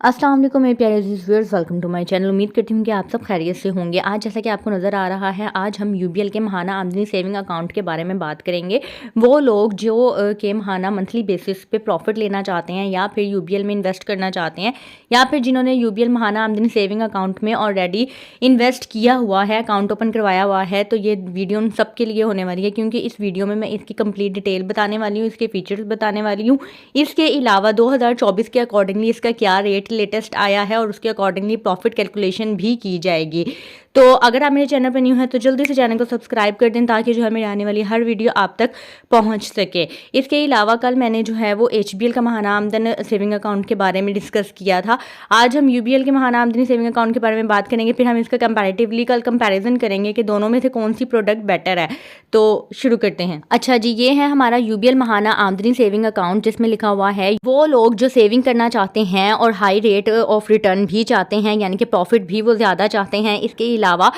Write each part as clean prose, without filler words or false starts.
अस्सलाम वालेकुम मेरे प्यारे viewers, welcome to my channel. उम्मीद करती हूँ कि आप सब खैरियत से होंगे। आज जैसा कि आपको नज़र आ रहा है, आज हम यूबीएल के माहाना आमदनी सेविंग अकाउंट के बारे में बात करेंगे। वो लोग जो के माहाना मंथली बेसिस पे प्रॉफिट लेना चाहते हैं या फिर यूबीएल में इन्वेस्ट करना चाहते हैं, या फिर जिन्होंने यूबीएल माहाना आमदनी सेविंग अकाउंट में ऑलरेडी इन्वेस्ट किया हुआ है, अकाउंट ओपन करवाया हुआ है, तो ये वीडियो उन सब के लिए होने वाली है, क्योंकि इस वीडियो में मैं इसकी कंप्लीट डिटेल बताने वाली हूँ, इसके फीचर्स बताने वाली हूँ। इसके अलावा 2024 के अकॉर्डिंगली इसका क्या रेट लेटेस्ट आया है और उसके अकॉर्डिंगली प्रॉफिट कैलकुलेशन भी की जाएगी। तो अगर आप मेरे चैनल पर न्यू हैं तो जल्दी से चैनल को सब्सक्राइब कर दें, ताकि जो है मेरी आने वाली हर वीडियो आप तक पहुंच सके। इसके अलावा कल मैंने जो है वो एचबीएल का माहाना आमदन सेविंग अकाउंट के बारे में डिस्कस किया था। आज हम यूबीएल के माहाना आमदनी सेविंग अकाउंट के बारे में बात करेंगे, फिर हम इसका कंपैरेटिवली कल कंपैरिजन करेंगे कि दोनों में से कौन सी प्रोडक्ट बेटर है। तो शुरू करते हैं। अच्छा जी, ये है हमारा यूबीएल माहाना आमदनी सेविंग अकाउंट, जिसमें लिखा हुआ है वो लोग जो सेविंग करना चाहते हैं और हाई रेट ऑफ रिटर्न भी चाहते हैं, यानी कि प्रॉफिट भी वो ज़्यादा चाहते हैं। इसके अलावा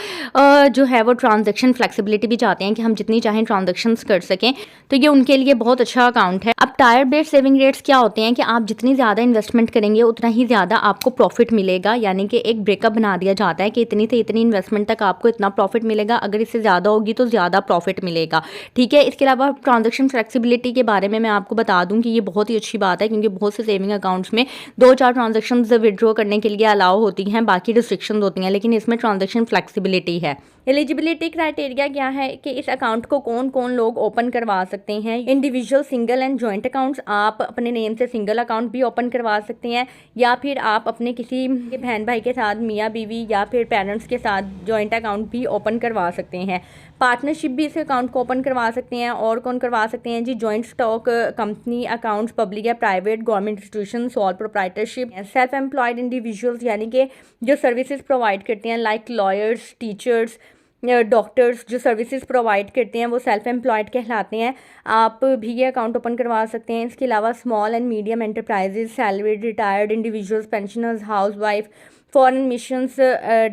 जो है वो ट्रांजैक्शन फ्लेक्सिबिलिटी भी चाहते हैं कि हम जितनी चाहें ट्रांजैक्शंस कर सकें, तो ये उनके लिए बहुत अच्छा अकाउंट है। अब टायर बेस्ड सेविंग रेट्स क्या होते हैं कि आप जितनी ज़्यादा इन्वेस्टमेंट करेंगे उतना ही ज़्यादा आपको प्रॉफिट मिलेगा, यानी कि एक ब्रेकअप बना दिया जाता है कि इतनी से इतनी इन्वेस्टमेंट तक आपको इतना प्रॉफिट मिलेगा, अगर इससे ज़्यादा होगी तो ज़्यादा प्रॉफिट मिलेगा। ठीक है। इसके अलावा ट्रांजैक्शन फ्लेक्सिबिलिटी के बारे में मैं आपको बता दूं कि ये बहुत ही अच्छी बात है, क्योंकि बहुत से सेविंग अकाउंट्स में 2-4 ट्रांजैक्शंस विड्रॉ करने के लिए अलाउ होती हैं, बाकी रिस्ट्रिक्शंस होती हैं, लेकिन इसमें ट्रांजैक्शन फ्लेक्सिबिलिटी है। एलिजिबिलिटी क्राइटेरिया क्या है कि इस अकाउंट को कौन कौन लोग ओपन करवा सकते हैं। Individual, single and joint accounts, आप अपने नेम से सिंगल अकाउंट भी ओपन करवा सकते हैं, या फिर आप अपने किसी बहन भाई के साथ, मियाँ बीवी या फिर पेरेंट्स के साथ जॉइंट अकाउंट भी ओपन करवा सकते हैं। पार्टनरशिप भी इस अकाउंट को ओपन करवा सकते हैं। और कौन करवा सकते हैं जी? Joint stock company accounts, public या private, government institution, sole proprietorship, self employed individuals, यानी कि जो सर्विसेज प्रोवाइड करते हैं, लाइक लॉयर्स, टीचर्स, डॉक्टर्स, जो सर्विसेज प्रोवाइड करते हैं वो सेल्फ एम्प्लॉयड कहलाते हैं। आप भी ये अकाउंट ओपन करवा सकते हैं। इसके अलावा small and medium enterprises, salaried, retired individuals, pensioners, house wife, foreign missions,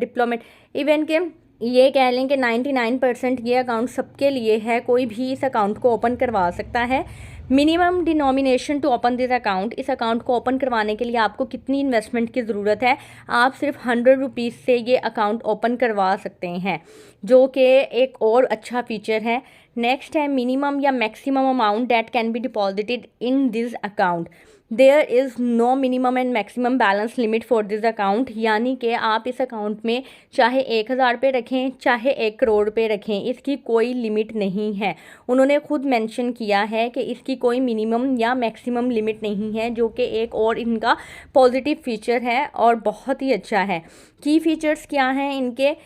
diplomat, even के ये कह लें कि 99% ये अकाउंट सबके लिए है, कोई भी इस अकाउंट को ओपन करवा सकता है। Minimum denomination to open this account, इस अकाउंट को ओपन करवाने के लिए आपको कितनी इन्वेस्टमेंट की ज़रूरत है? आप सिर्फ 100 रुपीज़ से ये अकाउंट ओपन करवा सकते हैं, जो कि एक और अच्छा फीचर है। नेक्स्ट है मिनिमम या maximum amount that can be deposited in this account. There is no minimum and maximum balance limit for this account, यानी कि आप इस अकाउंट में चाहे 1000 रुपये रखें, चाहे 1 करोड़ रुपये रखें, इसकी कोई लिमिट नहीं है। उन्होंने खुद मेंशन किया है कि इसकी कोई मिनिमम या मैक्सिमम लिमिट नहीं है, जो कि एक और इनका पॉजिटिव फीचर है और बहुत ही अच्छा है। की फीचर्स क्या हैं इनके?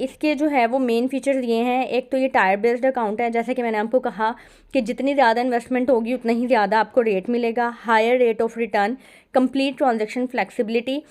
इसके जो है वो मेन फीचर्स ये हैं। एक तो ये टायर बेस्ड अकाउंट है, जैसे कि मैंने आपको कहा कि जितनी ज़्यादा इन्वेस्टमेंट होगी उतना ही ज़्यादा आपको रेट मिलेगा। Higher rate of return, complete transaction flexibility,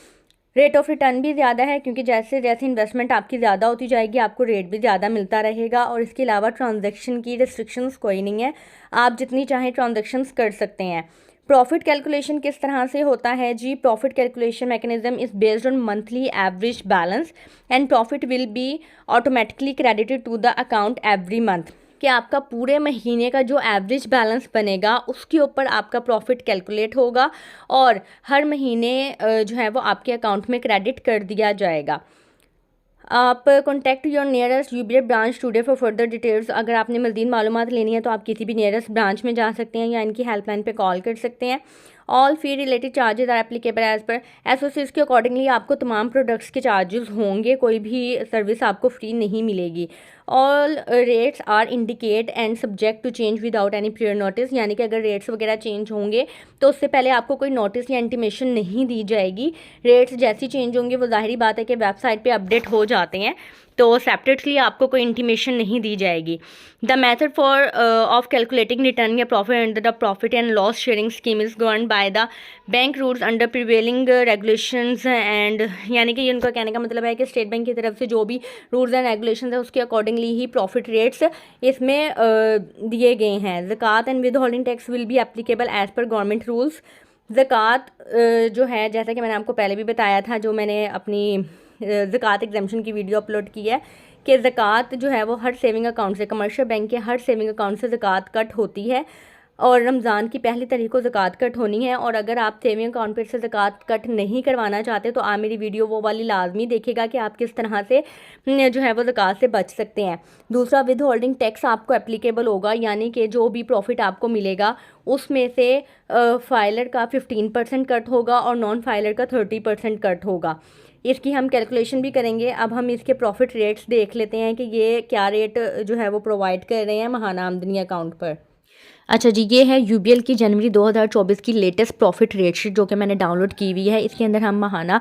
rate of return भी ज़्यादा है, क्योंकि जैसे जैसे इन्वेस्टमेंट आपकी ज़्यादा होती जाएगी आपको रेट भी ज़्यादा मिलता रहेगा। और इसके अलावा ट्रांजैक्शन की रिस्ट्रिक्शंस कोई नहीं है, आप जितनी चाहें ट्रांजैक्शंस कर सकते हैं। प्रॉफिट कैलकुलेशन किस तरह से होता है जी? Profit calculation mechanism is based on monthly average balance and profit will be automatically credited to the account every month. कि आपका पूरे महीने का जो एवरेज बैलेंस बनेगा उसके ऊपर आपका प्रॉफिट कैलकुलेट होगा और हर महीने जो है वो आपके अकाउंट में क्रेडिट कर दिया जाएगा। आप contact your nearest UBL branch today for further details. अगर आपने मज़ीद मालूमात लेनी है तो आप किसी भी नियरेस्ट ब्रांच में जा सकते हैं या इनकी हेल्पलाइन पे कॉल कर सकते हैं। All fee related charges are applicable as per एसओसीज के अकॉर्डिंगली आपको तमाम प्रोडक्ट्स के चार्जेस होंगे, कोई भी सर्विस आपको फ्री नहीं मिलेगी। All rates are indicate and subject to change without any prior notice, यानी कि अगर रेट्स वगैरह चेंज होंगे तो उससे पहले आपको कोई नोटिस या इंटीमेशन नहीं दी जाएगी। रेट्स जैसी चेंज होंगे वो जाहिर बात है कि वेबसाइट पे अपडेट हो जाते हैं, तो सेपरेटली आपको कोई इंटीमेशन नहीं दी जाएगी। The method for of calculating return या profit under the profit and loss sharing scheme is govern by the bank rules under prevailing regulations and, यानी कि उनका कहने का मतलब है कि स्टेट बैंक की तरफ से जो भी रूल्स एंड रेगुलेशंस है उसके अकॉर्डिंगली ही प्रॉफिट रेट्स इसमें दिए गए हैं। ज़कात and withholding tax will be applicable as per government rules. ज़कात जो है, जैसा कि मैंने आपको पहले भी बताया था, जो मैंने अपनी ज़कात एग्जाम्शन की वीडियो अपलोड की है, कि ज़कात जो है वो हर सेविंग अकाउंट से, कमर्शियल बैंक के हर सेविंग अकाउंट से ज़कात कट होती है और रमज़ान की पहली तारीख को ज़कात कट होनी है। और अगर आप सेविंग अकाउंट पर से ज़कात कट नहीं करवाना चाहते तो आप मेरी वीडियो वो वाली लाजमी देखिएगा कि आप किस तरह से जो है वो ज़कात से बच सकते हैं। दूसरा, विद होल्डिंग टैक्स आपको एप्लीकेबल होगा, यानी कि जो भी प्रॉफिट आपको मिलेगा उसमें से फाइलर का 15% कट होगा और नॉन फाइलर का 30% कट होगा। इसकी हम कैलकुलेशन भी करेंगे। अब हम इसके प्रॉफिट रेट्स देख लेते हैं कि ये क्या रेट जो है वो प्रोवाइड कर रहे हैं महाना आमदनी अकाउंट पर। अच्छा जी, ये है यूबीएल की जनवरी 2024 की लेटेस्ट प्रॉफिट रेट शीट जो कि मैंने डाउनलोड की हुई है। इसके अंदर हम महाना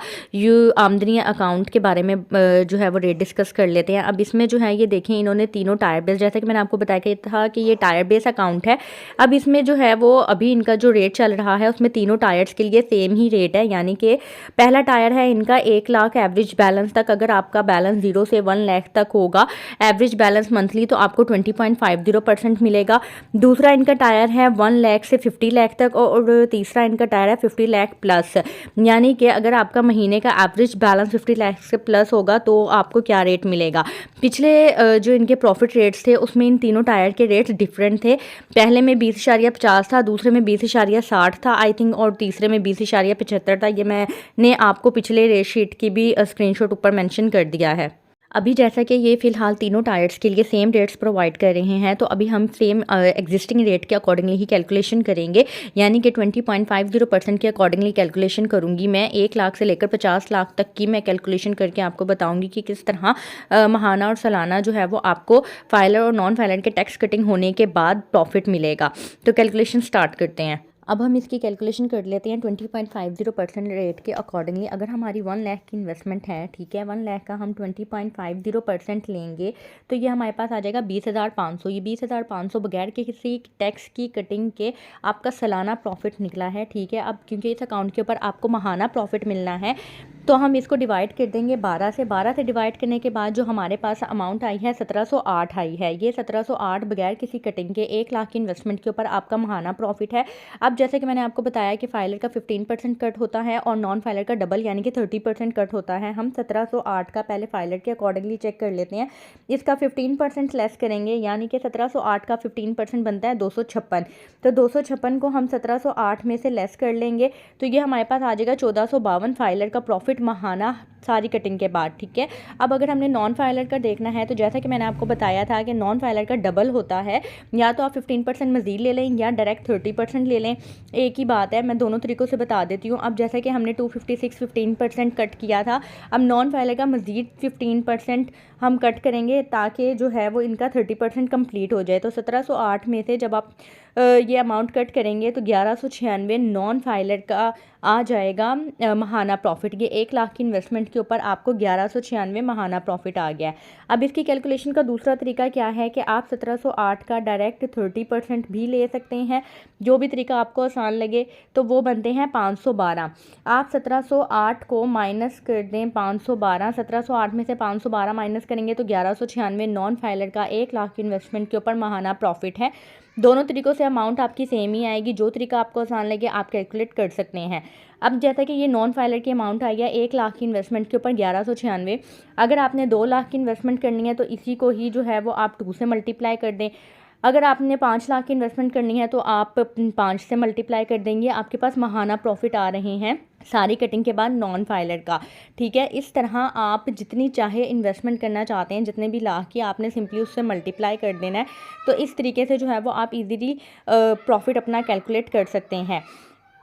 आमदनी अकाउंट के बारे में जो है वो रेट डिस्कस कर लेते हैं। अब इसमें जो है ये देखें, इन्होंने तीनों टायर बेस, जैसा कि मैंने आपको बताया था कि ये टायर बेस अकाउंट है। अब इसमें जो है वो अभी इनका जो रेट चल रहा है उसमें तीनों टायर्स के लिए सेम ही रेट है, यानी कि पहला टायर है इनका 1 लाख एवरेज बैलेंस तक। अगर आपका बैलेंस 0 से 1 लाख तक होगा एवरेज बैलेंस मंथली, तो आपको 20.50% मिलेगा। दूसरा इनका टायर है 1 लाख से 50 लाख तक और तीसरा इनका टायर है 50 लाख प्लस, यानी कि अगर आपका महीने का एवरेज बैलेंस 50 लाख से प्लस होगा तो आपको क्या रेट मिलेगा। पिछले जो इनके प्रॉफिट रेट्स थे उसमें इन तीनों टायर के रेट्स डिफरेंट थे। पहले में 20.50 था, दूसरे में 20.60 था आई थिंक, और तीसरे में 20.75 था। ये मैंने आपको पिछले रेट शीट की भी स्क्रीनशॉट ऊपर मेंशन कर दिया है। अभी जैसा कि ये फ़िलहाल तीनों टायर्स के लिए सेम रेट्स प्रोवाइड कर रहे हैं, तो अभी हम सेम एग्जिस्टिंग रेट के अकॉर्डिंगली ही कैलकुलेशन करेंगे, यानी कि 20.50% के अकॉर्डिंगली कैलकुलेशन करूंगी मैं। 1 लाख से लेकर 50 लाख तक की मैं कैलकुलेशन करके आपको बताऊंगी कि किस तरह महाना और सालाना जो है वो आपको फाइलर और नॉन फाइलर के टैक्स कटिंग होने के बाद प्रॉफिट मिलेगा। तो कैलकुलेशन स्टार्ट करते हैं। अब हम इसकी कैलकुलेशन कर लेते हैं 20.50% रेट के अकॉर्डिंगली। अगर हमारी 1 लाख की इन्वेस्टमेंट है, ठीक है, 1 लाख का हम 20.50% लेंगे तो ये हमारे पास आ जाएगा 20,500। ये 20,500 बगैर के किसी टैक्स की कटिंग के आपका सालाना प्रॉफिट निकला है, ठीक है। अब क्योंकि इस अकाउंट के ऊपर आपको महाना प्रॉफिट मिलना है तो हम इसको डिवाइड कर देंगे 12 से। 12 से डिवाइड करने के बाद जो हमारे पास अमाउंट आई है 1708 आई है। ये 1708 बगैर किसी कटिंग के 1 लाख की इन्वेस्टमेंट के ऊपर आपका महाना प्रॉफिट है। अब जैसे कि मैंने आपको बताया कि फाइलर का 15% कट होता है और नॉन फाइलर का डबल यानी कि 30% कट होता है। हम 1708 का पहले फाइलर के अकॉर्डिंगली चेक कर लेते हैं। इसका 15% लेस करेंगे, यानी कि 1708 का 15% बनता है 256। तो 256 को हम 1708 में से लेस कर लेंगे तो ये हमारे पास आ जाएगा 1452 फाइलर का प्रॉफिट महाना सारी कटिंग के बाद, ठीक है। अब अगर हमने नॉन फाइलर का देखना है तो जैसा कि मैंने आपको बताया था कि नॉन फाइलर का डबल होता है, या तो आप 15% मज़ीद ले लें या डायरेक्ट 30% ले लें, एक ही बात है। मैं दोनों तरीक़ों से बता देती हूँ। अब जैसा कि हमने 256 15% कट किया था, अब नॉन फाइलर का मज़ीद 15% हम कट करेंगे ताकि जो है वो इनका 30% कंप्लीट हो जाए। तो 1708 में से जब आप ये अमाउंट कट करेंगे तो 1196 नॉन फाइलर का आ जाएगा महाना प्रॉफिट। ये 1 लाख की इन्वेस्टमेंट के ऊपर आपको 1196 महाना प्रॉफिट आ गया। अब इसकी कैलकुलेशन का दूसरा तरीका क्या है कि आप 1708 का डायरेक्ट 30% भी ले सकते हैं, जो भी तरीका आपको आसान लगे। तो वो बनते हैं 512। आप 1708 को माइनस कर दें 512, 1708 में से 512 माइनस करेंगे तो 1196 नॉन फाइलर का 1 लाख की इन्वेस्टमेंट के ऊपर महाना प्रॉफिट है। दोनों तरीक़ों से अमाउंट आपकी सेम ही आएगी, जो तरीका आपको आसान लगे आप कैलकुलेट कर सकते हैं। अब जैसा कि ये नॉन फाइलर की अमाउंट आई है 1 लाख की इन्वेस्टमेंट के ऊपर 1196। अगर आपने 2 लाख की इन्वेस्टमेंट करनी है तो इसी को ही जो है वो आप 2 से मल्टीप्लाई कर दें। अगर आपने 5 लाख की इन्वेस्टमेंट करनी है तो आप 5 से मल्टीप्लाई कर देंगे, आपके पास महाना प्रॉफिट आ रहे हैं सारी कटिंग के बाद नॉन फाइलर का, ठीक है। इस तरह आप जितनी चाहे इन्वेस्टमेंट करना चाहते हैं, जितने भी लाख की, आपने सिंपली उससे मल्टीप्लाई कर देना है। तो इस तरीके से जो है वो आप इजीली प्रॉफिट अपना कैलकुलेट कर सकते हैं।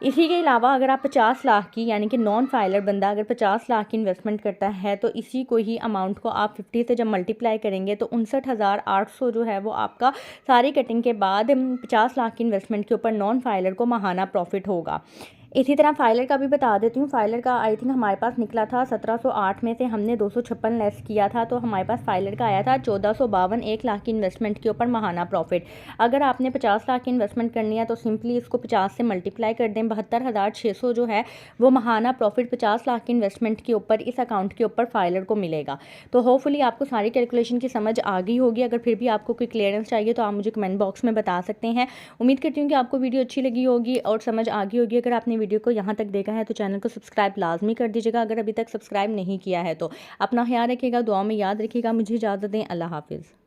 इसी के अलावा अगर आप 50 लाख की, यानी कि नॉन फाइलर बंदा अगर 50 लाख की इन्वेस्टमेंट करता है तो इसी को ही अमाउंट को आप 50 से जब मल्टीप्लाई करेंगे तो 59,800 जो है वो आपका सारी कटिंग के बाद 50 लाख की इन्वेस्टमेंट के ऊपर नॉन फाइलर को महाना प्रॉफिट होगा। इसी तरह फाइलर का भी बता देती हूँ। फाइलर का आई थिंक हमारे पास निकला था 1708 में से हमने 256 लेस किया था तो हमारे पास फाइलर का आया था 1452 1 लाख की इन्वेस्टमेंट के ऊपर महाना प्रॉफिट। अगर आपने 50 लाख की इन्वेस्टमेंट करनी है तो सिंपली इसको 50 से मल्टीप्लाई कर दें, 72,600 जो है वो महाना प्रॉफिट 50 लाख की इन्वेस्टमेंट के ऊपर इस अकाउंट के ऊपर फाइलर को मिलेगा। तो होपफुली आपको सारी कैलकुलेशन की समझ आ गई होगी। अगर फिर भी आपको कोई क्लियरेंस चाहिए तो आप मुझे कमेंट बॉक्स में बता सकते हैं। उम्मीद करती हूँ कि आपको वीडियो अच्छी लगी होगी और समझ आ गई होगी। अगर आपने वीडियो को यहाँ तक देखा है तो चैनल को सब्सक्राइब लाजमी कर दीजिएगा अगर अभी तक सब्सक्राइब नहीं किया है तो। अपना ख्याल रखिएगा, दुआ में याद रखिएगा। मुझे इजाज़त दें, अल्लाह हाफिज़।